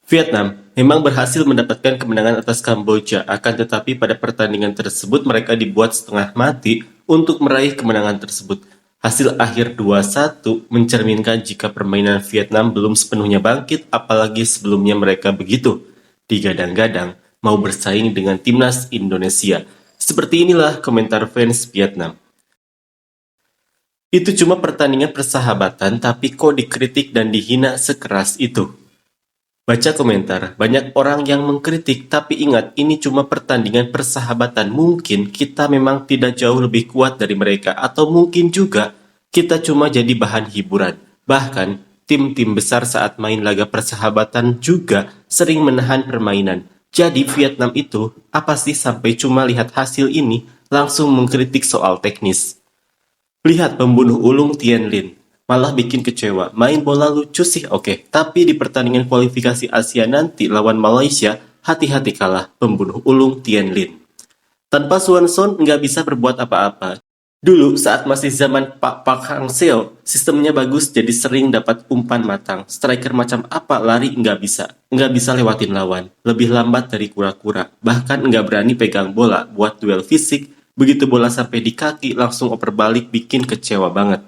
Vietnam memang berhasil mendapatkan kemenangan atas Kamboja, akan tetapi pada pertandingan tersebut mereka dibuat setengah mati untuk meraih kemenangan tersebut. Hasil akhir 2-1 mencerminkan jika permainan Vietnam belum sepenuhnya bangkit, apalagi sebelumnya mereka begitu digadang-gadang mau bersaing dengan timnas Indonesia. Seperti inilah komentar fans Vietnam. Itu cuma pertandingan persahabatan, tapi kok dikritik dan dihina sekeras itu? Baca komentar, banyak orang yang mengkritik, tapi ingat ini cuma pertandingan persahabatan. Mungkin kita memang tidak jauh lebih kuat dari mereka, atau mungkin juga kita cuma jadi bahan hiburan. Bahkan, tim-tim besar saat main laga persahabatan juga sering menahan permainan. Jadi Vietnam itu, apa sih sampai cuma lihat hasil ini, langsung mengkritik soal teknis. Lihat pembunuh ulung Tien Lin, malah bikin kecewa. Main bola lucu sih oke, tapi di pertandingan kualifikasi Asia nanti lawan Malaysia, hati-hati kalah pembunuh ulung Tien Lin. Tanpa Swanson nggak bisa berbuat apa-apa. Dulu saat masih zaman Pak Park Hang-seo, sistemnya bagus jadi sering dapat umpan matang. Striker macam apa lari nggak bisa lewatin lawan. Lebih lambat dari kura-kura. Bahkan nggak berani pegang bola buat duel fisik. Begitu bola sampai di kaki langsung oper balik bikin kecewa banget.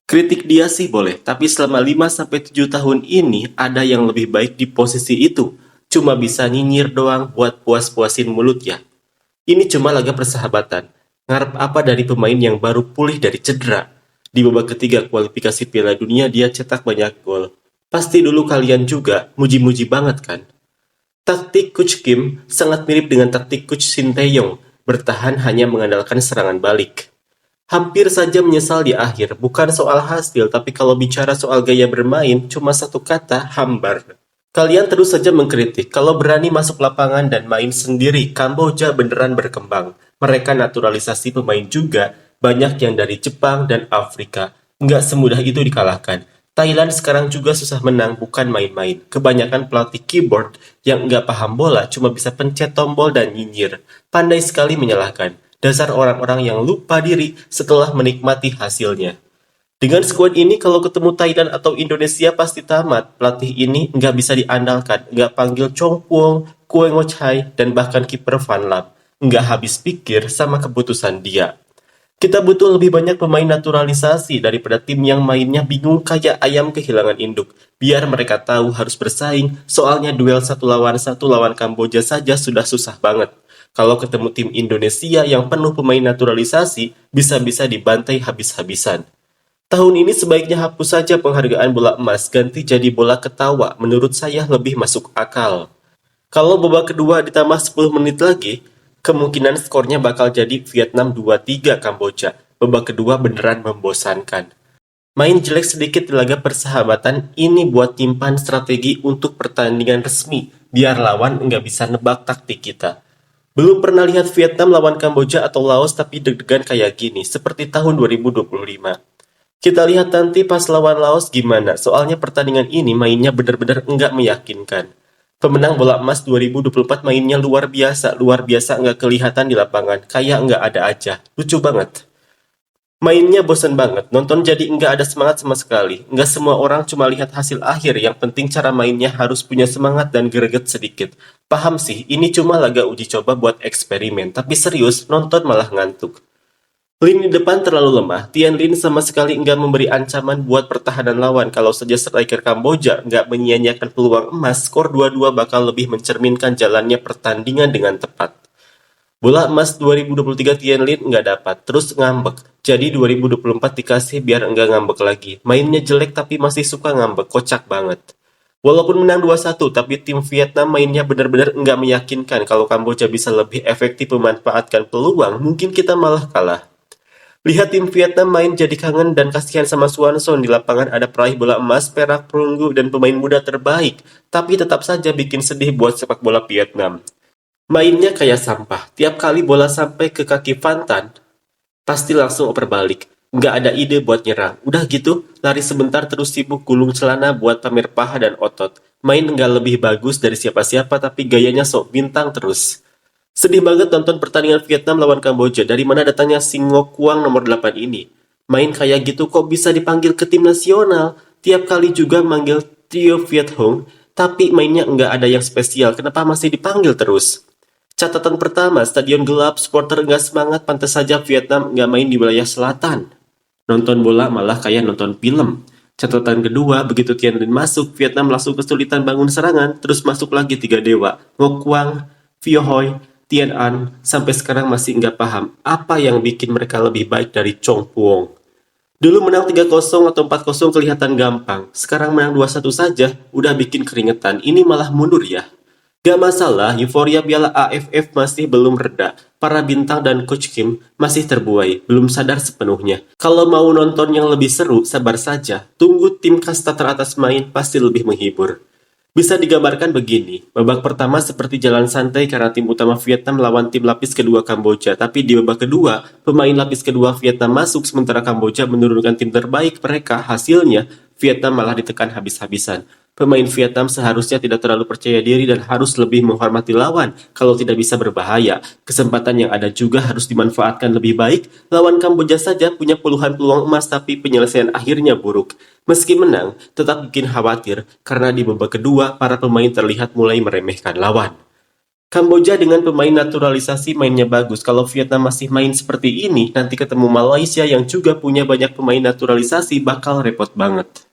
Kritik dia sih boleh, tapi selama 5-7 tahun ini ada yang lebih baik di posisi itu. Cuma bisa nyinyir doang buat puas-puasin mulut ya. Ini cuma laga persahabatan. Ngarep apa dari pemain yang baru pulih dari cedera? Di babak ketiga kualifikasi Piala Dunia dia cetak banyak gol. Pasti dulu kalian juga muji-muji banget kan? Taktik Coach Kim sangat mirip dengan taktik Coach Shin Tae-yong, bertahan hanya mengandalkan serangan balik. Hampir saja menyesal di akhir, bukan soal hasil, tapi kalau bicara soal gaya bermain, cuma satu kata, hambar. Kalian terus saja mengkritik, kalau berani masuk lapangan dan main sendiri, Kamboja beneran berkembang. Mereka naturalisasi pemain juga, banyak yang dari Jepang dan Afrika. Nggak semudah itu dikalahkan. Thailand sekarang juga susah menang, bukan main-main. Kebanyakan pelatih keyboard yang nggak paham bola cuma bisa pencet tombol dan nyinyir. Pandai sekali menyalahkan. Dasar orang-orang yang lupa diri setelah menikmati hasilnya. Dengan skuad ini kalau ketemu Thailand atau Indonesia pasti tamat. Pelatih ini nggak bisa diandalkan, nggak panggil Chong Puong, Kue Ngo Chai, dan bahkan kiper Van Lam. Nggak habis pikir sama keputusan dia. Kita butuh lebih banyak pemain naturalisasi daripada tim yang mainnya bingung kayak ayam kehilangan induk. Biar mereka tahu harus bersaing, soalnya duel satu lawan Kamboja saja sudah susah banget. Kalau ketemu tim Indonesia yang penuh pemain naturalisasi, bisa-bisa dibantai habis-habisan. Tahun ini sebaiknya hapus saja penghargaan bola emas, ganti jadi bola ketawa. Menurut saya lebih masuk akal. Kalau babak kedua ditambah 10 menit lagi, kemungkinan skornya bakal jadi Vietnam 2-3 Kamboja. Babak kedua beneran membosankan. Main jelek sedikit di laga persahabatan ini buat nyimpan strategi untuk pertandingan resmi, biar lawan nggak bisa nebak taktik kita. Belum pernah lihat Vietnam lawan Kamboja atau Laos tapi deg-degan kayak gini, seperti tahun 2025. Kita lihat nanti pas lawan Laos gimana, soalnya pertandingan ini mainnya bener-bener nggak meyakinkan. Pemenang bola emas 2024 mainnya luar biasa nggak kelihatan di lapangan, kayak nggak ada aja, lucu banget. Mainnya bosan banget, nonton jadi nggak ada semangat sama sekali. Nggak semua orang cuma lihat hasil akhir, yang penting cara mainnya harus punya semangat dan greget sedikit. Paham sih, ini cuma laga uji coba buat eksperimen, tapi serius, nonton malah ngantuk. Lini depan terlalu lemah, Tien Lin sama sekali nggak memberi ancaman buat pertahanan lawan. Kalau saja striker Kamboja nggak menyia-nyiakan peluang emas, skor 2-2 bakal lebih mencerminkan jalannya pertandingan dengan tepat. Bola emas 2023 Tien Lin nggak dapat, terus ngambek. Jadi 2024 dikasih biar nggak ngambek lagi. Mainnya jelek tapi masih suka ngambek, kocak banget. Walaupun menang 2-1, tapi tim Vietnam mainnya benar-benar nggak meyakinkan. Kalau Kamboja bisa lebih efektif memanfaatkan peluang, mungkin kita malah kalah. Lihat tim Vietnam main jadi kangen dan kasihan sama Swanson. Di lapangan ada peraih bola emas, perak, perunggu, dan pemain muda terbaik. Tapi tetap saja bikin sedih buat sepak bola Vietnam. Mainnya kayak sampah. Tiap kali bola sampai ke kaki Van Tan, pasti langsung oper balik. Nggak ada ide buat nyerang. Udah gitu, lari sebentar terus sibuk gulung celana buat pamer paha dan otot. Main nggak lebih bagus dari siapa-siapa tapi gayanya sok bintang terus. Sedih banget nonton pertandingan Vietnam lawan Kamboja. Dari mana datangnya Sing Ngo Kuang nomor 8 ini? Main kayak gitu kok bisa dipanggil ke tim nasional? Tiap kali juga manggil trio Viet Hong, tapi mainnya nggak ada yang spesial, kenapa masih dipanggil terus? Catatan pertama, stadion gelap, supporter nggak semangat, pantas saja Vietnam nggak main di wilayah selatan. Nonton bola malah kayak nonton film. Catatan kedua, begitu Tianlin masuk, Vietnam langsung kesulitan bangun serangan, terus masuk lagi tiga dewa, Ngo Quang, Vio Hoi, Tien An, sampai sekarang masih nggak paham apa yang bikin mereka lebih baik dari Chong Puong. Dulu menang 3-0 atau 4-0 kelihatan gampang, sekarang menang 2-1 saja, udah bikin keringetan, ini malah mundur ya. Gak masalah, euforia Piala AFF masih belum reda. Para bintang dan Coach Kim masih terbuai, belum sadar sepenuhnya. Kalau mau nonton yang lebih seru, sabar saja. Tunggu tim kasta teratas main, pasti lebih menghibur. Bisa digambarkan begini, babak pertama seperti jalan santai karena tim utama Vietnam lawan tim lapis kedua Kamboja. Tapi di babak kedua, pemain lapis kedua Vietnam masuk sementara Kamboja menurunkan tim terbaik mereka. Hasilnya, Vietnam malah ditekan habis-habisan. Pemain Vietnam seharusnya tidak terlalu percaya diri dan harus lebih menghormati lawan kalau tidak bisa berbahaya. Kesempatan yang ada juga harus dimanfaatkan lebih baik. Lawan Kamboja saja punya puluhan peluang emas tapi penyelesaian akhirnya buruk. Meski menang, tetap bikin khawatir karena di babak kedua para pemain terlihat mulai meremehkan lawan. Kamboja dengan pemain naturalisasi mainnya bagus. Kalau Vietnam masih main seperti ini, nanti ketemu Malaysia yang juga punya banyak pemain naturalisasi bakal repot banget.